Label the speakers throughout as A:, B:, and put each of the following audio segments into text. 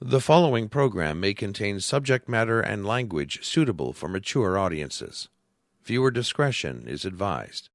A: The following program may contain subject matter and language suitable for mature audiences. Viewer discretion is advised.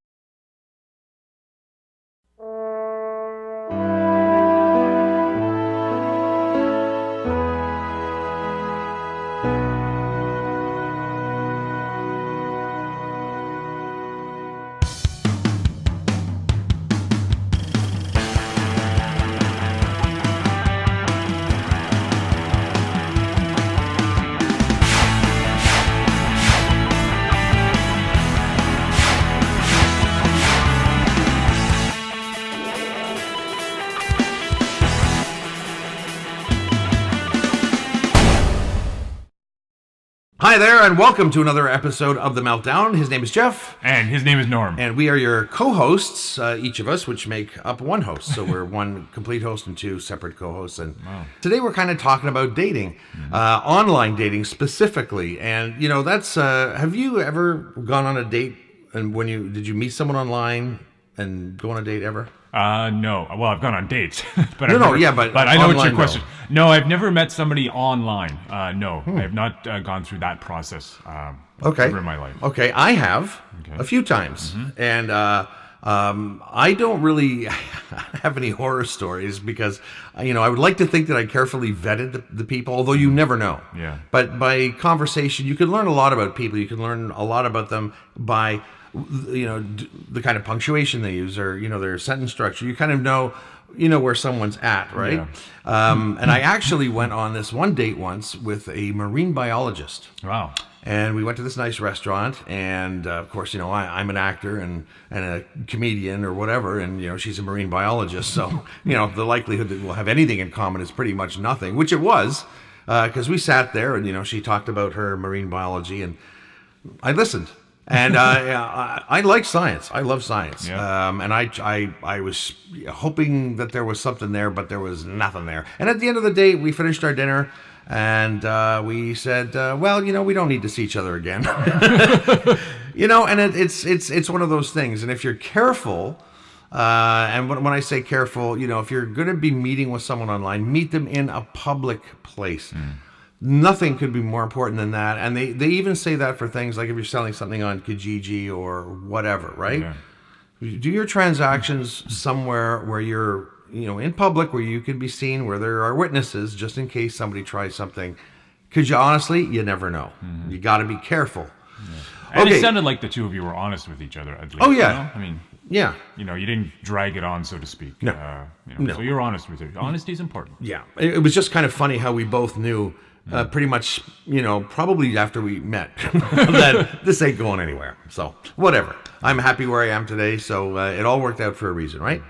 B: Hi there, and welcome to another episode of The Meltdown. His name is Jeff.
C: And his name is Norm.
B: And we are your co-hosts, each of us, which make up one host. So we're one complete host and two separate co-hosts. And Today we're kind of talking about dating, online dating specifically. And, you know, that's, have you ever gone on a date? And did you meet someone online and go on a date ever?
C: No. Well, I've gone on dates. but
B: but
C: I know what your question. No, I've never met somebody online. No, I have not gone through that process ever in my life.
B: Okay, I have a few times. And I don't really have any horror stories because, you know, I would like to think that I carefully vetted the people, although you never know.
C: Yeah.
B: But by conversation, you can learn a lot about people. You can learn a lot about them by, you know, the kind of punctuation they use, or, you know, their sentence structure. You kind of know, you know, where someone's at, right? Yeah. And I actually went on this one date once with a marine biologist.
C: Wow.
B: And we went to this nice restaurant, and of course, you know, I'm an actor and a comedian or whatever, and, you know, she's a marine biologist, so, you know, the likelihood that we'll have anything in common is pretty much nothing, which it was, because we sat there, and, you know, she talked about her marine biology, and I listened. And I like science. I love science.
C: Yeah.
B: And I was hoping that there was something there, but there was nothing there. And at the end of the day, we finished our dinner, and we said, well, you know, we don't need to see each other again. You know, and it's one of those things. And if you're careful, and when I say careful, you know, if you're going to be meeting with someone online, meet them in a public place. Nothing could be more important than that. And they even say that for things like if you're selling something on Kijiji or whatever, right? Yeah. Do your transactions somewhere where you're, you know, in public, where you can be seen, where there are witnesses, just in case somebody tries something. Because you never know. You got to be careful.
C: Yeah. And it sounded like the two of you were honest with each other, at least.
B: Oh, yeah.
C: You know? I mean,
B: yeah.
C: You know, you didn't drag it on, so to speak.
B: No.
C: You know, no. So you're honest with it. Honesty is important.
B: Yeah. It was just kind of funny how we both knew pretty much, you know, probably after we met, that this ain't going anywhere. So, whatever. I'm happy where I am today, so it all worked out for a reason, right?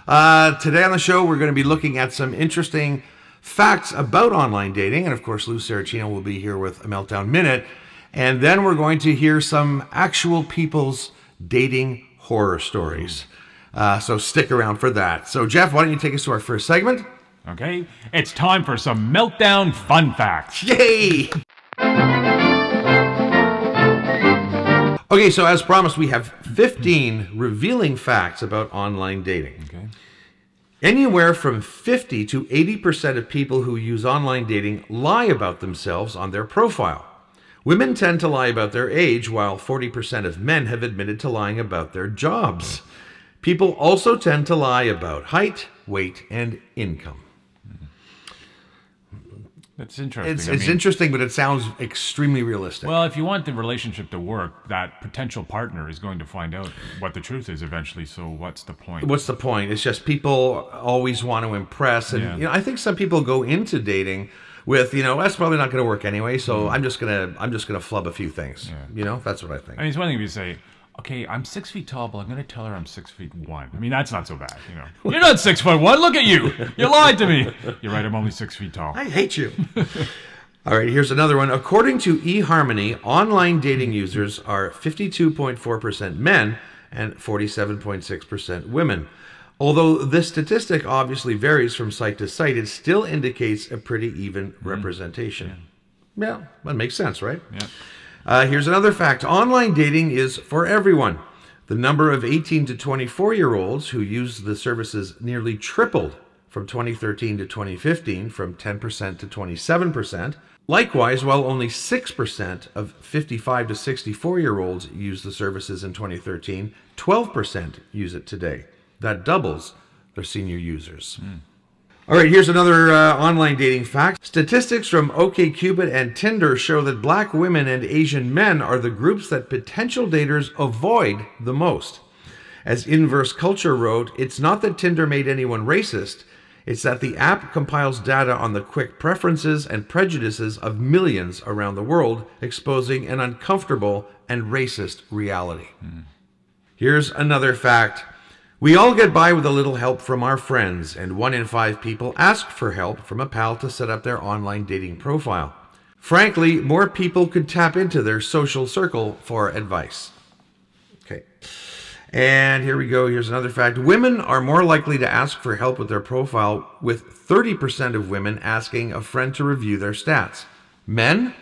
B: Yeah. Today on the show, we're going to be looking at some interesting facts about online dating, and of course, Lou Saracino will be here with a Meltdown Minute, and then we're going to hear some actual people's dating horror stories. So stick around for that. So, Jeff, why don't you take us to our first segment?
C: Okay, it's time for some Meltdown fun facts.
B: Yay! Okay, so as promised, we have 15 revealing facts about online dating.
C: Okay.
B: Anywhere from 50 to 80% of people who use online dating lie about themselves on their profile. Women tend to lie about their age, while 40% of men have admitted to lying about their jobs. People also tend to lie about height, weight, and income.
C: That's interesting.
B: It's interesting, but it sounds extremely realistic.
C: Well, if you want the relationship to work, that potential partner is going to find out what the truth is eventually, so what's the point?
B: What's the point? It's just people always want to impress. And you know, I think some people go into dating with, you know, that's probably not going to work anyway, so I'm just gonna flub a few things. Yeah. You know, that's what I think.
C: I mean, it's one thing if you say, okay, I'm 6 feet tall, but I'm going to tell her I'm 6'1". I mean, that's not so bad, you know. You're not 6'1". Look at you. You lied to me. You're right. I'm only 6 feet tall.
B: I hate you. All right, here's another one. According to eHarmony, online dating users are 52.4% men and 47.6% women. Although this statistic obviously varies from site to site, it still indicates a pretty even representation. Yeah, that makes sense, right?
C: Yeah.
B: Here's another fact. Online dating is for everyone. The number of 18 to 24-year-olds who use the services nearly tripled from 2013 to 2015 from 10% to 27%. Likewise, while only 6% of 55 to 64-year-olds used the services in 2013, 12% use it today. That doubles their senior users. All right, here's another online dating fact. Statistics from OkCupid and Tinder show that black women and Asian men are the groups that potential daters avoid the most. As Inverse Culture wrote, it's not that Tinder made anyone racist, it's that the app compiles data on the quick preferences and prejudices of millions around the world, exposing an uncomfortable and racist reality. Here's another fact. We all get by with a little help from our friends, and 1 in 5 people ask for help from a pal to set up their online dating profile. Frankly, more people could tap into their social circle for advice. Okay. And here we go. Here's another fact. Women are more likely to ask for help with their profile, with 30% of women asking a friend to review their stats. Men?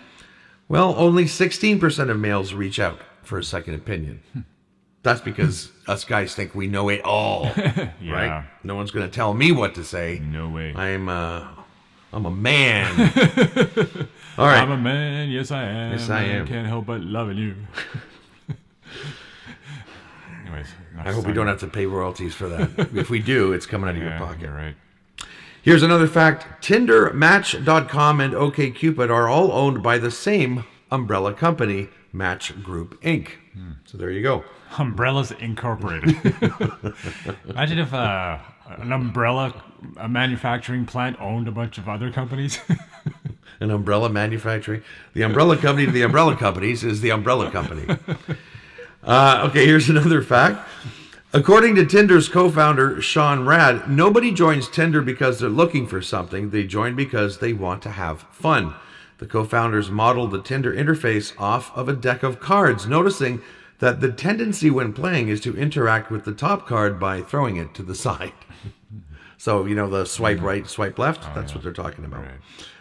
B: Well, only 16% of males reach out for a second opinion. That's because us guys think we know it all, right? No one's going to tell me what to say.
C: No way.
B: I'm a man. All right.
C: I'm a man. Yes, I am.
B: Yes, I am.
C: Can't help but loving you. Anyways,
B: I hope we don't have to pay royalties for that. If we do, it's coming out of your pocket.
C: You're right.
B: Here's another fact. Tinder, Match.com, and OkCupid are all owned by the same umbrella company, Match Group, Inc. So there you go.
C: Umbrellas Incorporated. Imagine if an umbrella a manufacturing plant owned a bunch of other companies.
B: An umbrella manufacturing. The umbrella company to the umbrella companies is the umbrella company. Okay, here's another fact. According to Tinder's co-founder, Sean Rad, nobody joins Tinder because they're looking for something. They join because they want to have fun. The co-founders modeled the Tinder interface off of a deck of cards, noticing that the tendency when playing is to interact with the top card by throwing it to the side. So, you know, the swipe right, swipe left, that's what they're talking about. Right.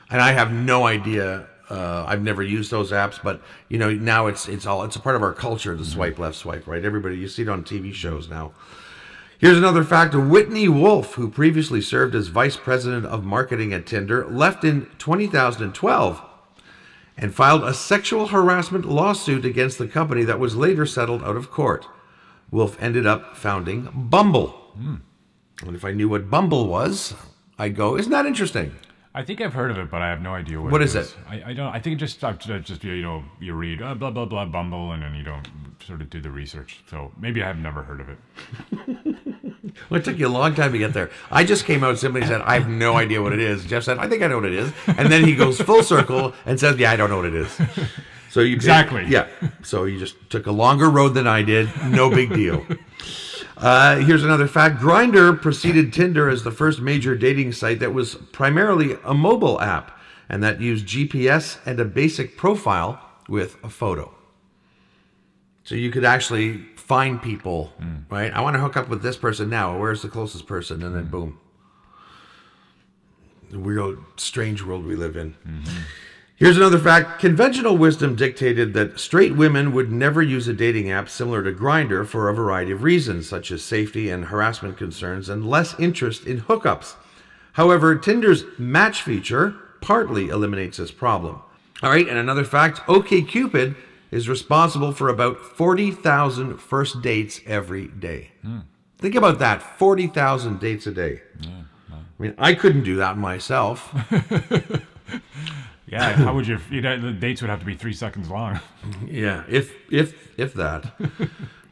B: And I have no idea, I've never used those apps, but, you know, now it's a part of our culture, the swipe left, swipe right. Everybody, you see it on TV shows now. Here's another fact. Whitney Wolf, who previously served as vice president of marketing at Tinder, left in 2012 and filed a sexual harassment lawsuit against the company that was later settled out of court. Wolf ended up founding Bumble. And if I knew what Bumble was, I'd go, isn't that interesting?
C: I think I've heard of it, but I have no idea what
B: What
C: it
B: is it?
C: I don't. I think it just you know, you read blah blah blah Bumble, and then you don't sort of do the research. So maybe I have never heard of it.
B: Well, it took you a long time to get there. I just came out simply said, I have no idea what it is. Jeff said, I think I know what it is. And then he goes full circle and says, yeah, I don't know what it is. So you
C: Exactly.
B: Yeah. So you just took a longer road than I did. No big deal. Here's another fact. Grindr preceded Tinder as the first major dating site that was primarily a mobile app and that used GPS and a basic profile with a photo. So you could actually find people, right? I want to hook up with this person now. Where's the closest person? And then boom. The weird, strange world we live in. Here's another fact. Conventional wisdom dictated that straight women would never use a dating app similar to Grindr for a variety of reasons, such as safety and harassment concerns and less interest in hookups. However, Tinder's match feature partly eliminates this problem. All right, and another fact, OkCupid is responsible for about 40,000 first dates every day. Think about that, 40,000 dates a day. I mean, I couldn't do that myself.
C: Yeah, how would you? The dates would have to be 3 seconds long.
B: Yeah, if that.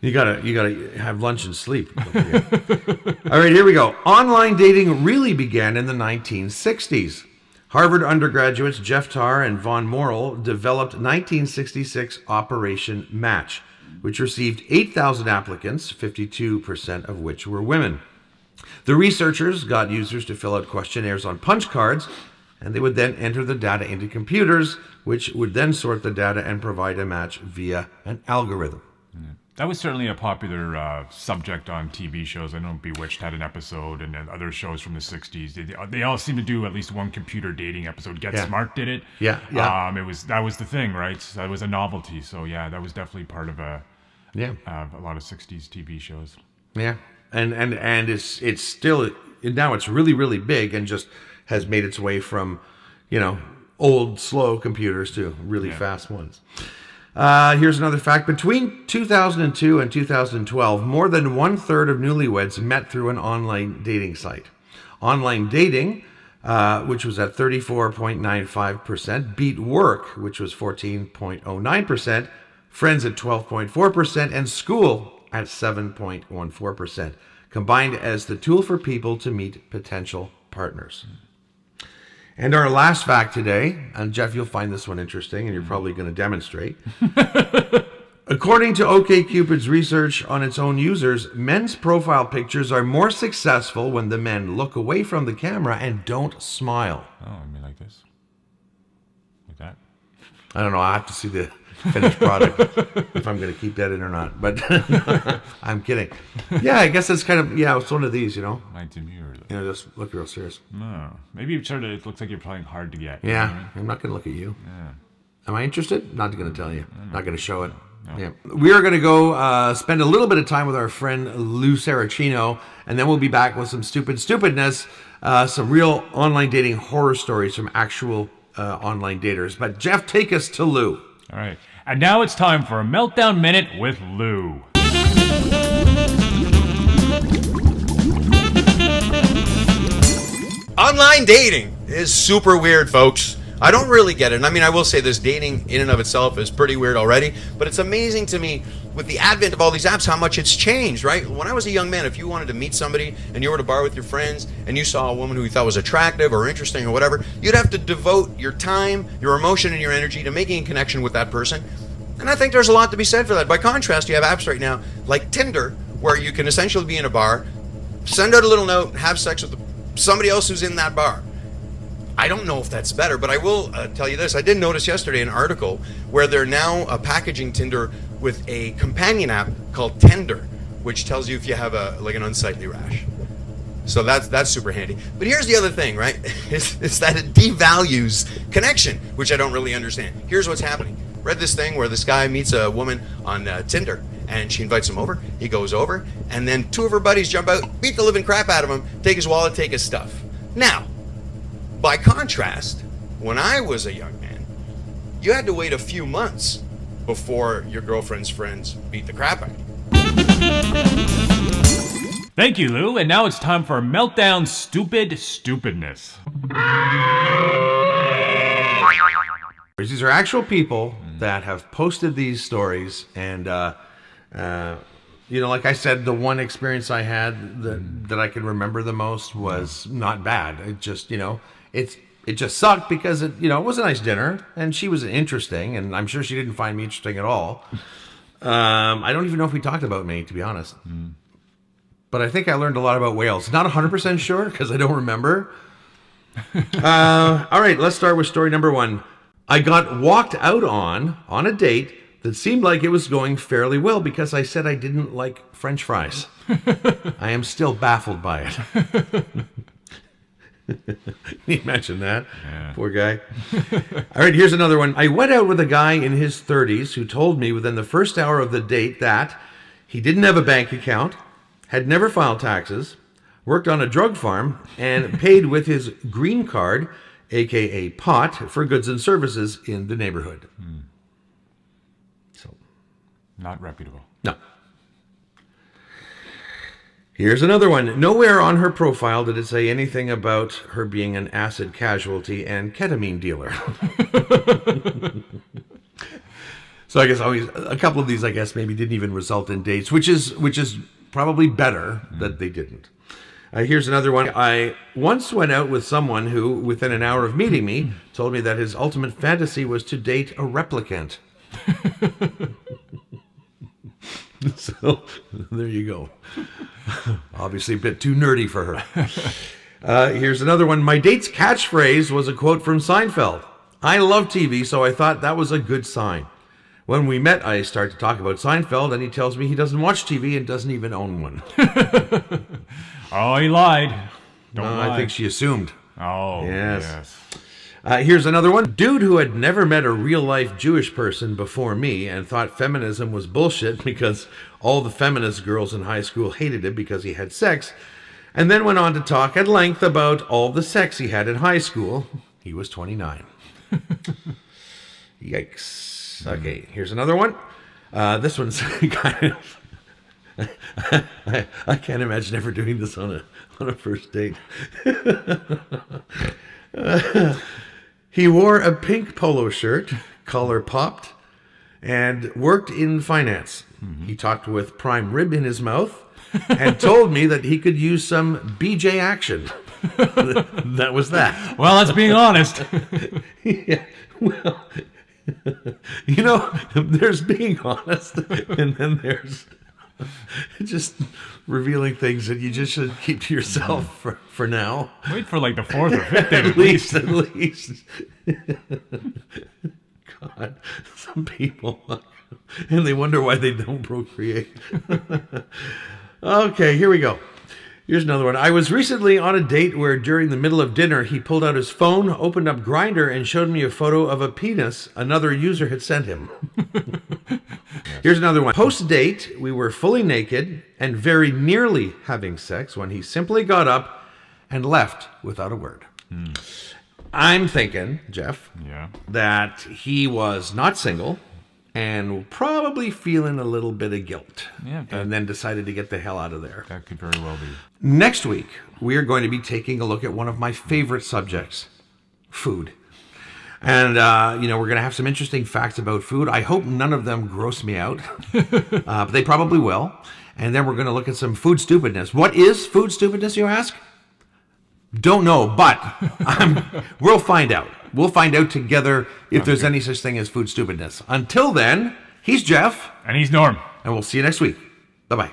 B: You gotta have lunch and sleep. All right, here we go. Online dating really began in the 1960s. Harvard undergraduates Jeff Tarr and Von Morrill developed 1966 Operation Match, which received 8,000 applicants, 52% of which were women. The researchers got users to fill out questionnaires on punch cards, and they would then enter the data into computers, which would then sort the data and provide a match via an algorithm.
C: That was certainly a popular subject on TV shows. I know Bewitched had an episode, and then other shows from the 60s. They all seem to do at least one computer dating episode. Get Smart did it.
B: Yeah.
C: That was the thing, right? That was a novelty. So yeah, that was definitely part of a lot of 60s TV shows.
B: Yeah, and it's still now it's really, really big and just has made its way from, old, slow computers to really fast ones. Here's another fact. Between 2002 and 2012, more than 1/3 of newlyweds met through an online dating site. Online dating, which was at 34.95%, beat work, which was 14.09%, friends at 12.4%, and school at 7.14%, combined as the tool for people to meet potential partners. And our last fact today, and Jeff, you'll find this one interesting, and you're probably going to demonstrate. According to OkCupid's research on its own users, men's profile pictures are more successful when the men look away from the camera and don't smile.
C: Oh, I mean like this? Like that?
B: I don't know. I have to see the finished product if I'm going to keep that in or not. But I'm kidding. Yeah, I guess it's kind of, it's one of these,
C: Like demure.
B: Just look real serious.
C: No. Maybe it looks like you're playing hard to get.
B: Yeah,
C: You know what I mean?
B: I'm not going to look at you.
C: Yeah.
B: Am I interested? Not going to tell you. Not going to show it. No. Yeah. We are going to go spend a little bit of time with our friend Lou Saracino, and then we'll be back with some stupidness, some real online dating horror stories from actual online daters. But Jeff, take us to Lou.
C: All right. And now it's time for a Meltdown Minute with Lou.
D: Online dating is super weird, folks. I don't really get it. And I mean, I will say this, dating in and of itself is pretty weird already, but it's amazing to me with the advent of all these apps how much it's changed, right? When I was a young man, if you wanted to meet somebody and you were at a bar with your friends and you saw a woman who you thought was attractive or interesting or whatever, you'd have to devote your time, your emotion, and your energy to making a connection with that person. And I think there's a lot to be said for that. By contrast, you have apps right now like Tinder, where you can essentially be in a bar, send out a little note, have sex with somebody else who's in that bar. I don't know if that's better, but I will tell you this. I did notice yesterday an article where they're now packaging Tinder with a companion app called Tender, which tells you if you have an unsightly rash. So that's super handy. But here's the other thing, right? Is that it devalues connection, which I don't really understand. Here's what's happening. Read this thing where this guy meets a woman on Tinder, and she invites him over. He goes over, and then two of her buddies jump out, beat the living crap out of him, take his wallet, take his stuff. Now, by contrast, when I was a young man, you had to wait a few months before your girlfriend's friends beat the crap out of you.
C: Thank you, Lou. And now it's time for Meltdown Stupidness.
B: These are actual people that have posted these stories, and like I said, the one experience I had that I can remember the most was not bad. It just, it just sucked because it was a nice dinner, and she was interesting, and I'm sure she didn't find me interesting at all. I don't even know if we talked about me, to be honest. But I think I learned a lot about whales. Not 100% sure because I don't remember. All right, let's start with story number 1. I got walked out on a date that seemed like it was going fairly well because I said I didn't like French fries. I am still baffled by it. Can you imagine that? Yeah. Poor guy. All right, here's another one. I went out with a guy in his 30s who told me within the first hour of the date that he didn't have a bank account, had never filed taxes, worked on a drug farm, and paid with his green card, aka pot, for goods and services in the neighborhood. So,
C: not reputable.
B: No. Here's another one. Nowhere on her profile did it say anything about her being an acid casualty and ketamine dealer. So I guess a couple of these, I guess, maybe didn't even result in dates, which is probably better that they didn't. Here's another one. I once went out with someone who, within an hour of meeting me, told me that his ultimate fantasy was to date a replicant. So, there you go. Obviously a bit too nerdy for her. Here's another one. My date's catchphrase was a quote from Seinfeld. I love TV, so I thought that was a good sign. When we met, I start to talk about Seinfeld, and he tells me he doesn't watch TV and doesn't even own one.
C: Oh, he lied. Don't lie.
B: I think she assumed.
C: Oh, yes.
B: Here's another one. Dude who had never met a real-life Jewish person before me and thought feminism was bullshit because all the feminist girls in high school hated him because he had sex, and then went on to talk at length about all the sex he had in high school. He was 29. Yikes. Okay, here's another one. This one's kind of... I can't imagine ever doing this on a first date. He wore a pink polo shirt, collar popped, and worked in finance. He talked with prime rib in his mouth and told me that he could use some BJ action. That was that.
C: Well, that's being honest.
B: Yeah, well, you know, there's being honest, and then there's just revealing things that you just should keep to yourself for now.
C: Wait for like the fourth or fifth date
B: At least. God, some people, and they wonder why they don't procreate. Okay, here we go. Here's another one. I was recently on a date where during the middle of dinner, he pulled out his phone, opened up Grindr, and showed me a photo of a penis another user had sent him. Here's another one. Post-date, we were fully naked and very nearly having sex when he simply got up and left without a word. I'm thinking, Jeff, that he was not single and probably feeling a little bit of guilt. And then decided to get the hell out of there.
C: That could very well be.
B: Next week, we are going to be taking a look at one of my favorite subjects, food. And, we're going to have some interesting facts about food. I hope none of them gross me out, but they probably will. And then we're going to look at some food stupidness. What is food stupidness, you ask? Don't know, but we'll find out. We'll find out together if there's any such thing as food stupidness. Until then, he's Jeff.
C: And he's Norm.
B: And we'll see you next week. Bye-bye.